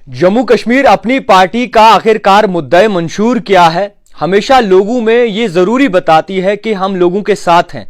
जम्मू कश्मीर अपनी पार्टी का आखिरकार मुद्दा मंशूर क्या है? हमेशा लोगों में ये जरूरी बताती है कि हम लोगों के साथ हैं,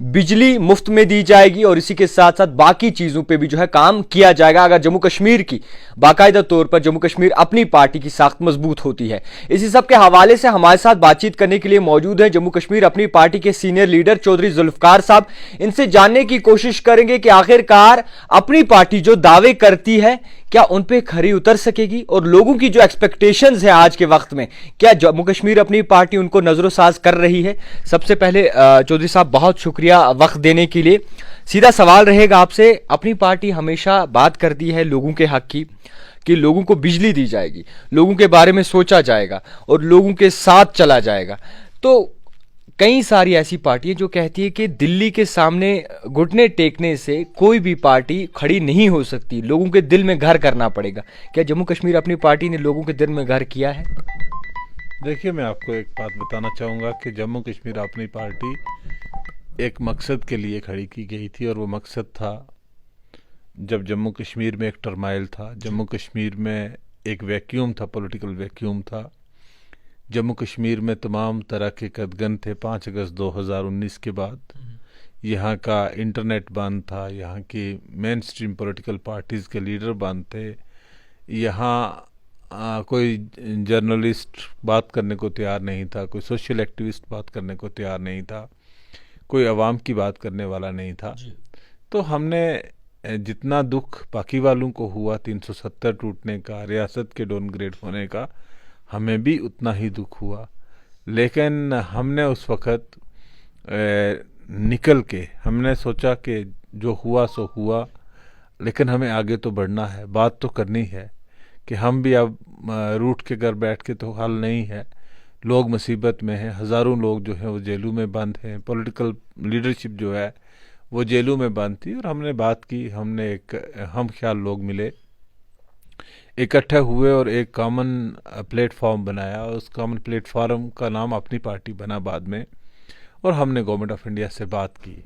बिजली मुफ्त में दी जाएगी और इसी के साथ साथ बाकी चीजों पे भी जो है काम किया जाएगा अगर जम्मू कश्मीर की बाकायदा तौर पर जम्मू कश्मीर अपनी पार्टी की साख्त मजबूत होती है। इसी सब के हवाले से हमारे साथ बातचीत करने के लिए मौजूद है जम्मू कश्मीर अपनी पार्टी के सीनियर लीडर चौधरी जुल्फकार साहब। इनसे जानने की कोशिश करेंगे कि आखिरकार अपनी पार्टी जो दावे करती है क्या उन पे खरी उतर सकेगी और लोगों की जो एक्सपेक्टेशंस है आज के वक्त में क्या जम्मू कश्मीर अपनी पार्टी उनको नजरोसाज कर रही है। सबसे पहले चौधरी साहब बहुत शुक्रिया वक्त देने के लिए। सीधा सवाल रहेगा आपसे, अपनी पार्टी हमेशा बात करती है लोगों के हक की कि लोगों को बिजली दी जाएगी, लोगों के बारे में सोचा जाएगा और लोगों के साथ चला जाएगा। तो कई सारी ऐसी पार्टियां जो कहती है कि दिल्ली के सामने घुटने टेकने से कोई भी पार्टी खड़ी नहीं हो सकती, लोगों के दिल में घर करना पड़ेगा। क्या जम्मू कश्मीर अपनी पार्टी ने लोगों के दिल में घर किया है? देखिए, मैं आपको एक बात बताना चाहूँगा कि जम्मू कश्मीर अपनी पार्टी एक मकसद के लिए खड़ी की गई थी और वो मकसद था, जब जम्मू कश्मीर में एक टर्माइल था, जम्मू कश्मीर में एक वैक्यूम था, पॉलिटिकल वैक्यूम था, जम्मू कश्मीर में तमाम तरह के कदगन थे। 5 अगस्त 2019 के बाद यहाँ का इंटरनेट बंद था, यहाँ की मेन स्ट्रीम पॉलिटिकल पार्टीज़ के लीडर बंद थे, यहाँ कोई जर्नलिस्ट बात करने को तैयार नहीं था, कोई सोशल एक्टिविस्ट बात करने को तैयार नहीं था, कोई अवाम की बात करने वाला नहीं था। तो हमने जितना दुख बाकी वालों को हुआ 370 टूटने का, रियासत के डाउनग्रेड होने का, हमें भी उतना ही दुख हुआ। लेकिन हमने उस वक़्त निकल के हमने सोचा कि जो हुआ सो हुआ, लेकिन हमें आगे तो बढ़ना है, बात तो करनी है कि हम भी अब रूठ के घर बैठ के तो हल नहीं है। लोग मुसीबत में हैं, हज़ारों लोग जो हैं वो जेलों में बंद हैं, पॉलिटिकल लीडरशिप जो है वो जेलों में बंद थी। और हमने बात की, हमने एक हम ख्याल लोग मिले, इकट्ठे हुए और एक कॉमन प्लेटफॉर्म बनाया। उस कॉमन प्लेटफॉर्म का नाम अपनी पार्टी बना बाद में, और हमने गवर्नमेंट ऑफ इंडिया से बात की।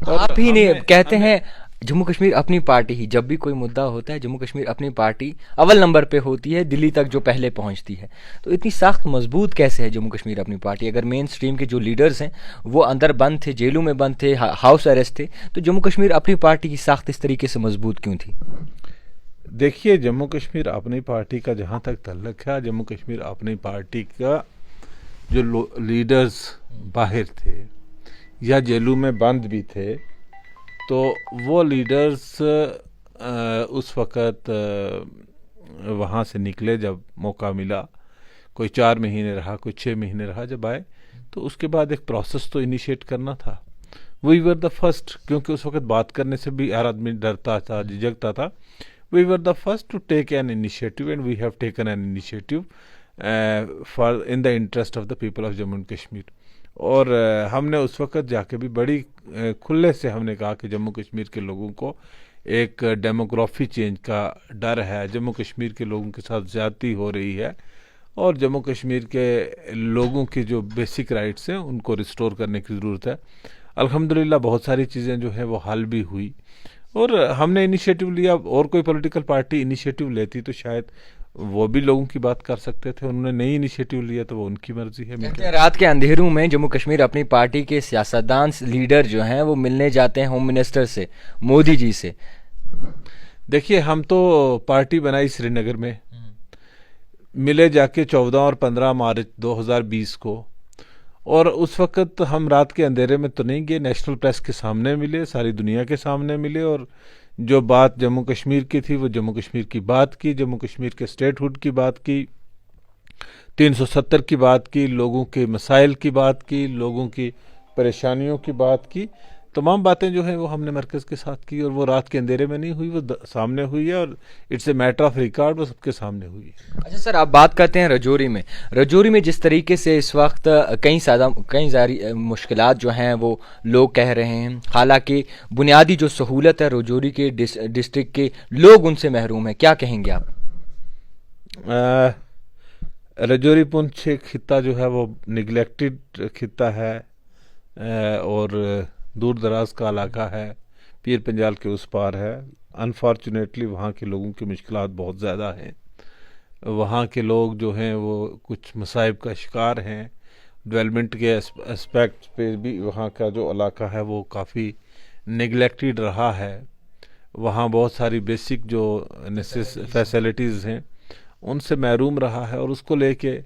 तो आप ही ने कहते हैं जम्मू कश्मीर अपनी पार्टी ही, जब भी कोई मुद्दा होता है जम्मू कश्मीर अपनी पार्टी अव्वल नंबर पे होती है, दिल्ली तक जो पहले पहुंचती है। तो इतनी सख्त मजबूत कैसे है जम्मू कश्मीर अपनी पार्टी? अगर मेन स्ट्रीम के जो लीडर्स हैं वो अंदर बंद थे, जेलों में बंद थे, हाउस अरेस्ट थे, तो जम्मू कश्मीर अपनी पार्टी की सख्त इस तरीके से मजबूत क्यों थी? देखिए, जम्मू कश्मीर अपनी पार्टी का जहाँ तक तल्लक है, जम्मू कश्मीर अपनी पार्टी का जो लीडर्स बाहर थे या जेलों में बंद भी थे, तो वो लीडर्स उस वक़्त वहाँ से निकले जब मौका मिला। कोई 4 महीने रहा, कोई 6 महीने रहा। जब आए तो उसके बाद एक प्रोसेस तो इनिशिएट करना था। वी वर द फर्स्ट, क्योंकि उस वक़्त बात करने से भी हर आदमी डरता था, झिझकता था। We were the first to take an initiative, and we have taken an initiative for in the interest of the people of Jammu and Kashmir. और हमने उस वक़्त जाके भी बड़ी खुले से हमने कहा कि जम्मू कश्मीर के लोगों को एक डेमोग्राफी चेंज का डर है, जम्मू कश्मीर के लोगों के साथ ज़्यादती हो रही है, और जम्मू कश्मीर के लोगों की जो बेसिक राइट्स हैं उनको रिस्टोर करने की ज़रूरत है। अल्हम्दुलिल्लाह बहुत सारी चीज़ें जो हैं वो हल भी हुई, और हमने इनिशिएटिव लिया। और कोई पॉलिटिकल पार्टी इनिशिएटिव लेती तो शायद वो भी लोगों की बात कर सकते थे, उन्होंने नई इनिशिएटिव लिया तो वो उनकी मर्जी है। रात के अंधेरों में जम्मू कश्मीर अपनी पार्टी के सियासतदान लीडर जो हैं वो मिलने जाते हैं होम मिनिस्टर से, मोदी जी से। देखिए, हम तो पार्टी बनाई श्रीनगर में, मिले जाके 14 और 15 मार्च 2020 को, और उस वक़्त हम रात के अंधेरे में तो नहीं गए, नेशनल प्रेस के सामने मिले, सारी दुनिया के सामने मिले, और जो बात जम्मू कश्मीर की थी वो जम्मू कश्मीर की बात की, जम्मू कश्मीर के स्टेटहुड की बात की, 370 की बात की, लोगों के मसाइल की बात की, लोगों की परेशानियों की बात की। तमाम बातें जो हैं वो हमने मरकज़ के साथ की, और वो रात के अंधेरे में नहीं हुई, वो सामने हुई है, और it's a matter of record, वो सबके सामने हुई है। अच्छा सर, आप बात करते हैं रजौरी में। रजौरी में जिस तरीके से इस वक्त कई सारी मुश्किलात जो हैं वो लोग कह रहे हैं, हालांकि बुनियादी जो सहूलत है रजौरी के डिस्ट्रिक्ट के लोग उनसे महरूम हैं, क्या कहेंगे आप? रजौरी पुंछ खित्ता जो है वो निगलेक्टेड खित्ता है, और दूर दराज का इलाका है, पीर पंजाल के उस पार है। अनफॉर्चुनेटली वहाँ के लोगों की मुश्किलात बहुत ज़्यादा हैं। वहाँ के लोग जो हैं वो कुछ मसाइब का शिकार हैं। डेवलपमेंट के एस्पेक्ट पे भी वहाँ का जो इलाका है वो काफ़ी नेगलेक्टेड रहा है। वहाँ बहुत सारी बेसिक जो फैसिलिटीज़ हैं उनसे महरूम रहा है, और उसको लेके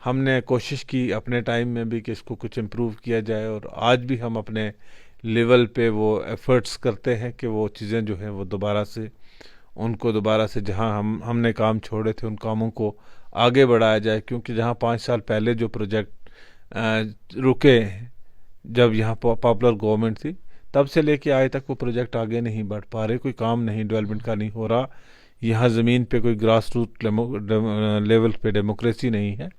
हमने कोशिश की अपने टाइम में भी कि इसको कुछ इम्प्रूव किया जाए, और आज भी हम अपने लेवल पे वो एफर्ट्स करते हैं कि वो चीज़ें जो हैं वो दोबारा से जहां हमने काम छोड़े थे उन कामों को आगे बढ़ाया जाए। क्योंकि जहां 5 साल पहले जो प्रोजेक्ट रुके जब यहाँ पॉपुलर गवर्नमेंट थी, तब से लेके आए तक वो प्रोजेक्ट आगे नहीं बढ़ पा रहे, कोई काम नहीं डेवलपमेंट का नहीं हो रहा। यहाँ ज़मीन पे कोई ग्रास रूट लेवल पे डेमोक्रेसी नहीं है।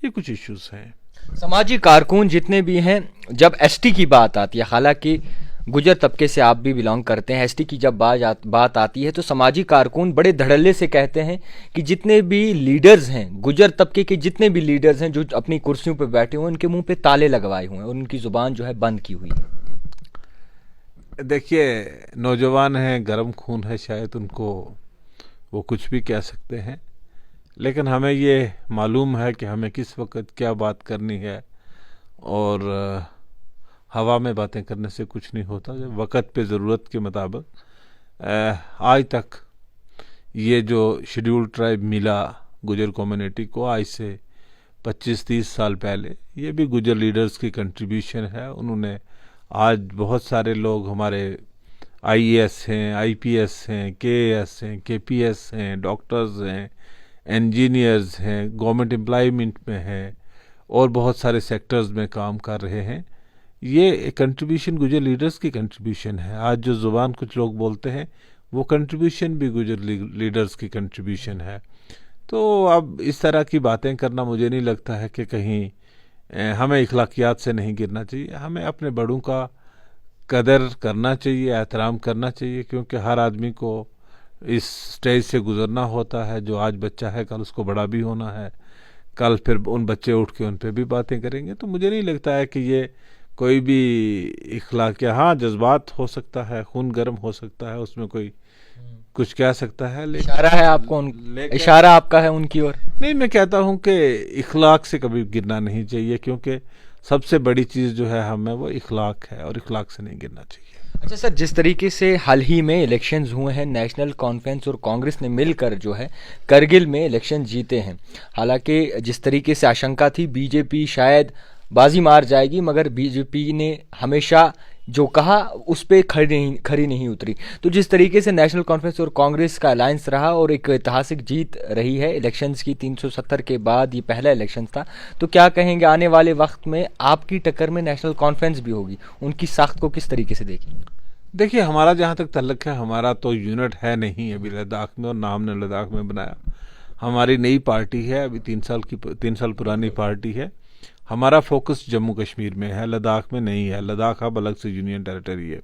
ये कुछ इश्यूज हैं। समाजी कारकुन जितने भी हैं, जब एसटी की बात आती है, हालांकि गुजर तबके से आप भी बिलोंग करते हैं, एसटी की जब बात आती है तो समाजी कारकुन बड़े धड़ल्ले से कहते हैं कि जितने भी लीडर्स हैं, गुजर तबके के जितने भी लीडर्स हैं जो अपनी कुर्सियों पर बैठे हुए हैं, उनके मुंह पे ताले लगवाए हुए हैं और उनकी जुबान जो है बंद की हुई है। देखिए, नौजवान हैं, गर्म खून है, शायद उनको वो कुछ भी कह सकते हैं, लेकिन हमें ये मालूम है कि हमें किस वक्त क्या बात करनी है, और हवा में बातें करने से कुछ नहीं होता। जब वक्त पे ज़रूरत के मुताबिक आज तक ये जो शेड्यूल ट्राइब मिला गुजर कम्युनिटी को, आज से 25-30 साल पहले, ये भी गुजर लीडर्स की कंट्रीब्यूशन है। उन्होंने आज बहुत सारे लोग हमारे आईएएस हैं, आईपीएस हैं, केएएस हैं, केपीएस हैं, डॉक्टर्स हैं, इंजीनियर्स हैं, गवर्नमेंट एम्प्लॉयमेंट में हैं, और बहुत सारे सेक्टर्स में काम कर रहे हैं। ये कंट्रीब्यूशन गुजर लीडर्स की कंट्रीब्यूशन है। आज जो ज़ुबान कुछ लोग बोलते हैं वो कंट्रीब्यूशन भी गुजर लीडर्स की कंट्रीब्यूशन है। तो अब इस तरह की बातें करना मुझे नहीं लगता है कि कहीं हमें इखलाकियात से नहीं गिरना चाहिए। हमें अपने बड़ों का कदर करना चाहिए, एहतराम करना चाहिए, क्योंकि हर आदमी को इस स्टेज से गुजरना होता है। जो आज बच्चा है कल उसको बड़ा भी होना है, कल फिर उन बच्चे उठ के उन पे भी बातें करेंगे। तो मुझे नहीं लगता है कि ये कोई भी इखलाक, हाँ जज्बात हो सकता है, खून गर्म हो सकता है, उसमें कोई कुछ कह सकता है, लेकिन इशारा है आपको इशारा आपका है उनकी ओर। नहीं, मैं कहता हूँ कि इखलाक से कभी गिरना नहीं चाहिए, क्योंकि सबसे बड़ी चीज़ जो है हमें वो इखलाक है, और इखलाक से नहीं गिरना चाहिए। अच्छा सर, जिस तरीके से हाल ही में इलेक्शंस हुए हैं, नेशनल कॉन्फ्रेंस और कांग्रेस ने मिलकर जो है करगिल में इलेक्शन जीते हैं। हालांकि जिस तरीके से आशंका थी बीजेपी शायद बाजी मार जाएगी, मगर बीजेपी ने हमेशा जो कहा उस पर खरी नहीं उतरी। तो जिस तरीके से नेशनल कॉन्फ्रेंस और कांग्रेस का अलायंस रहा और एक ऐतिहासिक जीत रही है इलेक्शंस की, 370 के बाद ये पहला इलेक्शन था, तो क्या कहेंगे आने वाले वक्त में आपकी टक्कर में नेशनल कॉन्फ्रेंस भी होगी, उनकी साख्त को किस तरीके से देखेंगे? देखिए, हमारा जहाँ तक तल्लक है, हमारा तो यूनिट है नहीं अभी लद्दाख में, और नाम ने लद्दाख में बनाया। हमारी नई पार्टी है, अभी 3 साल पुरानी पार्टी है। हमारा फोकस जम्मू कश्मीर में है, लद्दाख में नहीं है। लद्दाख अब अलग से यूनियन टेरिटरी है।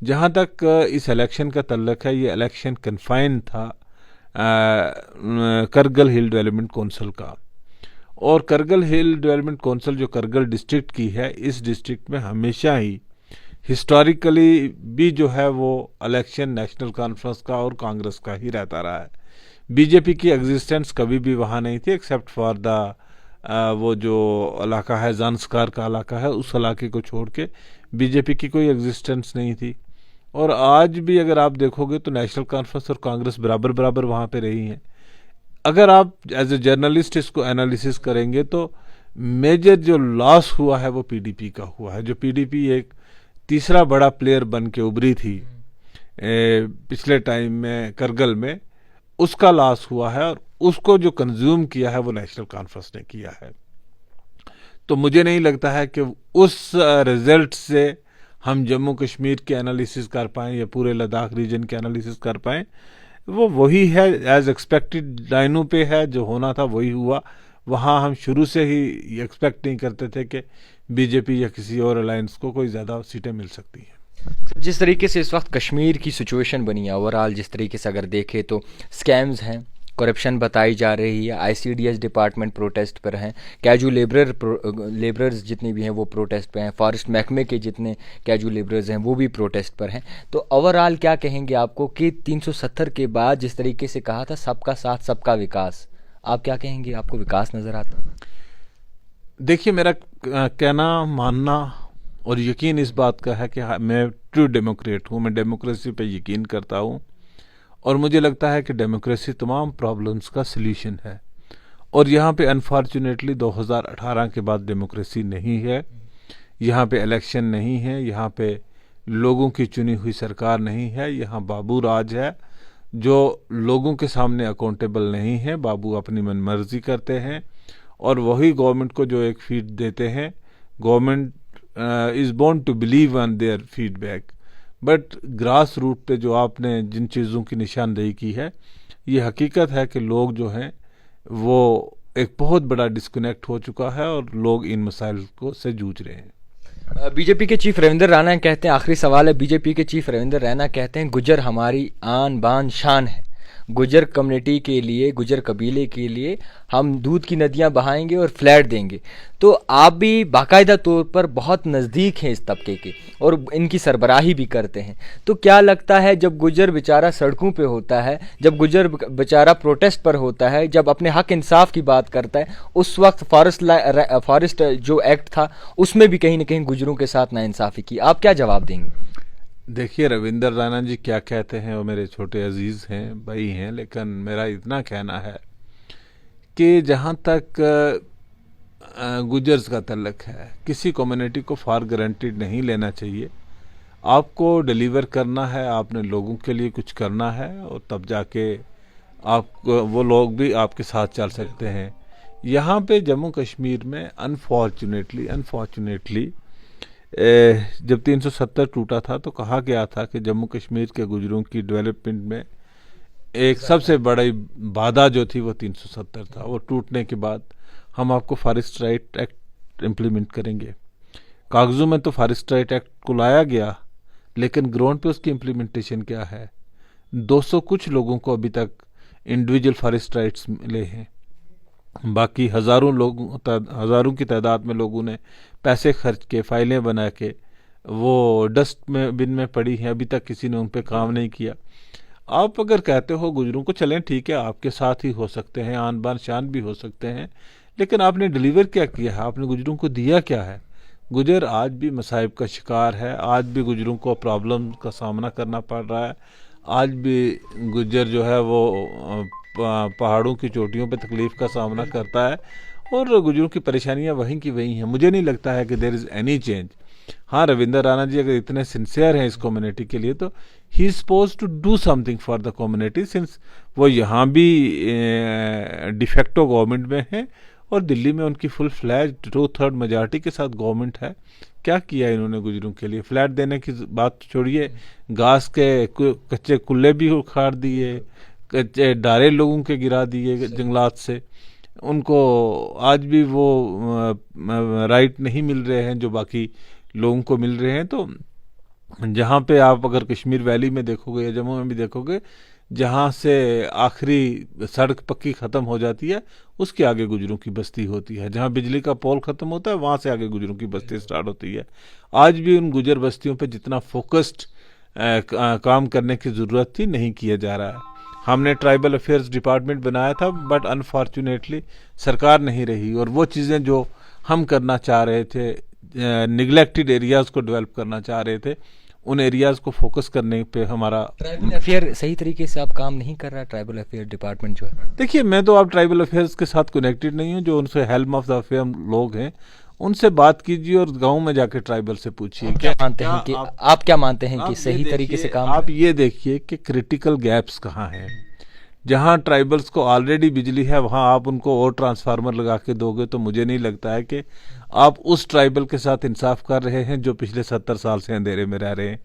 जहाँ तक इस इलेक्शन का तल्लक है, ये इलेक्शन कन्फाइन था करगिल हिल डेवलपमेंट कौंसिल का, और करगिल हिल डेवलपमेंट कौंसिल जो करगिल डिस्ट्रिक्ट की है, इस डिस्ट्रिक्ट में हमेशा ही हिस्टोरिकली भी जो है वो इलेक्शन नेशनल कॉन्फ्रेंस का और कांग्रेस का ही रहता रहा है। बीजेपी की एग्जिस्टेंस कभी भी वहाँ नहीं थी, एक्सेप्ट फॉर द वो जो इलाका है, ज़ांस्कार का इलाका है, उस इलाके को छोड़ के बीजेपी की कोई एग्जिस्टेंस नहीं थी। और आज भी अगर आप देखोगे तो नेशनल कॉन्फ्रेंस और कांग्रेस बराबर बराबर वहाँ पे रही हैं। अगर आप एज ए जर्नलिस्ट इसको एनालिसिस करेंगे तो मेजर जो लॉस हुआ है वो पीडीपी का हुआ है। जो पीडीपी एक तीसरा बड़ा प्लेयर बन के उभरी थी पिछले टाइम में करगिल में, उसका लॉस हुआ है, और उसको जो कंज्यूम किया है वो नेशनल कॉन्फ्रेंस ने किया है। तो मुझे नहीं लगता है कि उस रिजल्ट से हम जम्मू कश्मीर के एनालिसिस कर पाएँ या पूरे लद्दाख रीजन के एनालिसिस कर पाएँ। वो वही है, एज एक्सपेक्टेड लाइनों पे है, जो होना था वही हुआ। वहाँ हम शुरू से ही एक्सपेक्ट नहीं करते थे कि बीजेपी या किसी और अलायंस को कोई ज़्यादा सीटें मिल सकती हैं। जिस तरीके से इस वक्त कश्मीर की सिचुएशन बनी है ओवरऑल, जिस तरीके से अगर देखें तो स्कैम्स हैं, करप्शन बताई जा रही है, आईसीडीएस डिपार्टमेंट प्रोटेस्ट पर हैं, कैजुअल लेबरर्स जितने भी हैं वो प्रोटेस्ट पर हैं, फॉरेस्ट महकमे के जितने कैजुअल लेबरर्स हैं वो भी प्रोटेस्ट पर हैं। तो ओवरऑल क्या कहेंगे आपको कि 370 के बाद जिस तरीके से कहा था सबका साथ सबका विकास, आप क्या कहेंगे, आपको विकास नज़र आता है? देखिए, मेरा कहना, मानना और यकीन इस बात का है कि मैं ट्रू डेमोक्रेट हूँ, मैं डेमोक्रेसी पे यकीन करता हूँ और मुझे लगता है कि डेमोक्रेसी तमाम प्रॉब्लम्स का सल्यूशन है। और यहाँ पे अनफॉर्चुनेटली 2018 के बाद डेमोक्रेसी नहीं है, यहाँ पे इलेक्शन नहीं है, यहाँ पे लोगों की चुनी हुई सरकार नहीं है, यहाँ बाबू राज है जो लोगों के सामने अकाउंटेबल नहीं है। बाबू अपनी मनमर्जी करते हैं और वही गवर्नमेंट को जो एक फीड देते हैं। Government is born to believe on their feedback, but grass root पे जो आपने जिन चीज़ों की निशानदेही की है, ये हकीकत है कि लोग जो हैं वो एक बहुत बड़ा डिस्कनेक्ट हो चुका है और लोग इन मसाइल को से जूझ रहे हैं। बीजेपी के चीफ रविंद्र रैना कहते हैं, आखिरी सवाल है, बीजेपी के चीफ रविंद्र रैना कहते हैं गुजर हमारी आन बान शान है, गुजर कम्युनिटी के लिए, गुजर कबीले के लिए हम दूध की नदियां बहाएंगे और फ्लैट देंगे। तो आप भी बाकायदा तौर पर बहुत नज़दीक हैं इस तबके के और इनकी सरबराही भी करते हैं, तो क्या लगता है जब गुजर बेचारा सड़कों पे होता है, जब गुजर बेचारा प्रोटेस्ट पर होता है, जब अपने हक इंसाफ की बात करता है, उस वक्त फॉरेस्ट जो एक्ट था उसमें भी कहीं ना कहीं गुजरों के साथ नाइंसाफ़ी की, आप क्या जवाब देंगे? देखिए, रविंद्र रैना जी क्या कहते हैं, वो मेरे छोटे अजीज़ हैं, भाई हैं, लेकिन मेरा इतना कहना है कि जहाँ तक गुजर्स का तल्लक है, किसी कम्युनिटी को फॉर गारंटीड नहीं लेना चाहिए। आपको डिलीवर करना है, आपने लोगों के लिए कुछ करना है और तब जाके आप वो लोग भी आपके साथ चल सकते हैं। यहाँ पे जम्मू कश्मीर में अनफॉर्चुनेटली जब 370 टूटा था तो कहा गया था कि जम्मू कश्मीर के गुजरों की डेवलपमेंट में एक सबसे बड़ी बाधा जो थी वो 370 था। वो टूटने के बाद हम आपको फॉरेस्ट राइट एक्ट इम्प्लीमेंट करेंगे। कागजों में तो फॉरेस्ट राइट एक्ट को लाया गया, लेकिन ग्राउंड पे उसकी इम्प्लीमेंटेशन क्या है? 200 कुछ लोगों को अभी तक इंडिविजुअल फॉरेस्ट राइट्स मिले हैं, बाकी हज़ारों की तादाद में लोगों ने पैसे खर्च के, फाइलें बना के वो डस्ट में बिन में पड़ी हैं, अभी तक किसी ने उन पर काम नहीं किया। आप अगर कहते हो गुजरों को, चलें ठीक है, आपके साथ ही हो सकते हैं, आन बान शान भी हो सकते हैं, लेकिन आपने डिलीवर क्या किया है? आपने गुजरों को दिया क्या है? गुजर आज भी मसाइब का शिकार है, आज भी गुजरों को प्रॉब्लम का सामना करना पड़ रहा है, आज भी गुजर जो है वो पहाड़ों की चोटियों पे तकलीफ़ का सामना करता है और गुजरों की परेशानियां वहीं की वहीं हैं। मुझे नहीं लगता है कि देयर इज़ एनी चेंज। हाँ, रविंद्र रैना जी अगर इतने सिंसियर हैं इस कम्युनिटी के लिए, तो he is suppose to do something for the community, since वो यहाँ भी डिफेक्टो गवर्नमेंट में है और दिल्ली में उनकी फुल फ्लैज 2/3 मेजॉरिटी के साथ गवर्नमेंट है। क्या किया इन्होंने गुजरों के लिए? फ्लैट देने की बात छोड़िए, घास के कच्चे कुल्ले भी उखाड़ दिए, कच्चे डारे लोगों के गिरा दिए जंगलात से। उनको आज भी वो राइट नहीं मिल रहे हैं जो बाकी लोगों को मिल रहे हैं। तो जहाँ पे आप अगर कश्मीर वैली में देखोगे या जम्मू में भी देखोगे, जहाँ से आखिरी सड़क पक्की ख़त्म हो जाती है उसके आगे गुजरों की बस्ती होती है, जहाँ बिजली का पोल ख़त्म होता है वहाँ से आगे गुजरों की बस्ती स्टार्ट होती है। आज भी उन गुजर बस्तियों पे जितना फोकस्ड काम करने की ज़रूरत थी नहीं किया जा रहा है। हमने ट्राइबल अफेयर्स डिपार्टमेंट बनाया था, बट अनफॉर्चुनेटली सरकार नहीं रही और वो चीज़ें जो हम करना चाह रहे थे, निगलेक्टेड एरियाज़ को डेवलप करना चाह रहे थे, उन एरियाज़ को फोकस करने पे हमारा ट्राइबल अफेयर सही तरीके से आप काम नहीं कर रहा। ट्राइबल अफेयर डिपार्टमेंट जो है, देखिए, मैं तो आप ट्राइबल अफेयर्स के साथ कनेक्टेड नहीं हूँ। जो उनसे हेल्म ऑफ द अफेयर लोग हैं उनसे बात कीजिए और गांव में जाके ट्राइबल से पूछिए क्या मानते हैं कि आप क्या मानते हैं कि सही तरीके से काम? आप ये देखिए कि क्रिटिकल गैप्स कहाँ हैं। जहाँ ट्राइबल्स को ऑलरेडी बिजली है वहाँ आप उनको और ट्रांसफार्मर लगा के दोगे तो मुझे नहीं लगता है कि आप उस ट्राइबल के साथ इंसाफ कर रहे हैं जो पिछले 70 साल से अंधेरे में रह रहे हैं।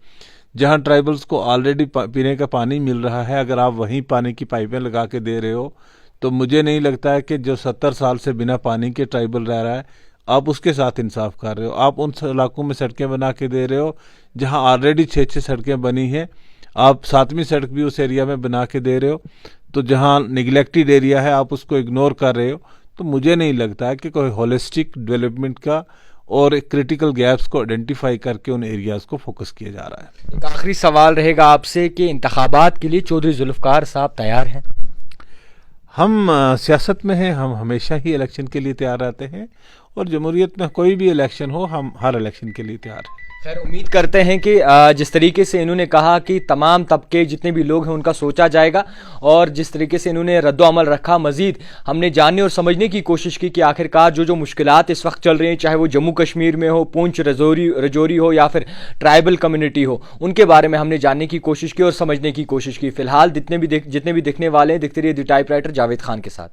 जहाँ ट्राइबल्स को ऑलरेडी पीने का पानी मिल रहा है, अगर आप वहीं पानी की पाइपें लगा के दे रहे हो तो मुझे नहीं लगता है कि जो 70 साल से बिना पानी के ट्राइबल रह रहा है आप उसके साथ इंसाफ कर रहे हो। आप उन इलाकों में सड़कें बना के दे रहे हो जहाँ ऑलरेडी 6-6 सड़कें बनी हैं, आप 7वीं सड़क भी उस एरिया में बना के दे रहे हो। तो जहाँ निगलेक्टेड एरिया है आप उसको इग्नोर कर रहे हो। तो मुझे नहीं लगता है कि कोई होलिस्टिक डेवलपमेंट का और क्रिटिकल गैप्स को आइडेंटिफाई करके उन एरियाज़ को फोकस किया जा रहा है। एक आखिरी सवाल रहेगा आपसे कि इंतखाबात के लिए चौधरी जुल्फ़कार साहब तैयार हैं? हम सियासत में हैं, हम हमेशा ही इलेक्शन के लिए तैयार रहते हैं और जमहूरियत में कोई भी इलेक्शन हो हम हर इलेक्शन के लिए तैयार हैं। खैर उम्मीद करते हैं कि जिस तरीके से इन्होंने कहा कि तमाम तबके जितने भी लोग हैं उनका सोचा जाएगा और जिस तरीके से इन्होंने रद्दोअमल रखा, मजीद हमने जानने और समझने की कोशिश की कि आखिरकार जो मुश्किलात इस वक्त चल रही हैं, चाहे वो जम्मू कश्मीर में हो, पुंछ रजौरी हो या फिर ट्राइबल कम्युनिटी हो, उनके बारे में हमने जानने की कोशिश की और समझने की कोशिश की। फिलहाल जितने भी दिखने वाले हैं, दिखते रहिए द टाइपराइटर जावेद खान के साथ।